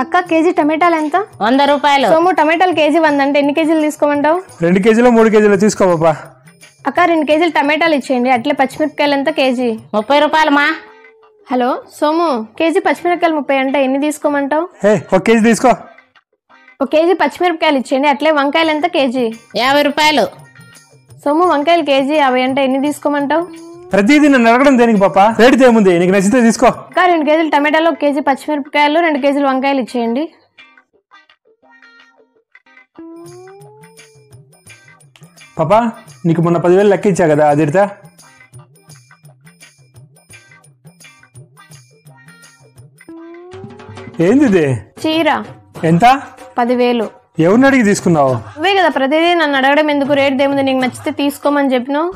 అక్క కేజీ టమాటాలు ఎంత? 100 రూపాయలు. సోము టమాటాలు కేజీ 100 అంటే ఎన్ని కేజీలు తీసుకోమంటావు? 2 కేజీలు 3 కేజీలు తీసుకో బాబా. అక్క 2 కేజీలు టమాటాలు ఇచ్చేయండి. అట్లే పచ్చిమిరపకాయలు ఎంత కేజీ? 30 రూపాయలు మా. హలో సోము, కేజీ పచ్చిమిరపకాయలు 30 అంటే ఎన్ని తీసుకోమంటావు? 1 కేజీ తీసుకో. 1 కేజీ పచ్చిమిరపకాయలు ఇచ్చేయండి. అట్లే వంకాయలు ఎంత కేజీ? 50 రూపాయలు. సోము వంకాయలు కేజీ 50 అంటే ఎన్ని తీసుకోమంటావు? ప్రతిదీ నన్ను అడగడం దేనికి పాపా? రేటు ఏముంది, నీకు నచ్చితే తీసుకో. అక్క 2 కేజీలు టమాటాలు, 1 కేజీ పచ్చిమిరపకాయలు, 2 కేజీలు వంకాయలు ఇచ్చేయండి. పాపా నీకు మొన్న 10,000 లెక్క ఇచ్చా కదా, అది ఇడతా. ఏంది ఇది? చీర. ఎంత? 10,000. ఎవరిని అడిగి తీసుకున్నావు? నువ్వే కదా ప్రతిదీ నన్ను అడగడం ఎందుకు? రేట్ ఏముంది, నీకు నచ్చితే తీసుకోమని చెప్పినావు.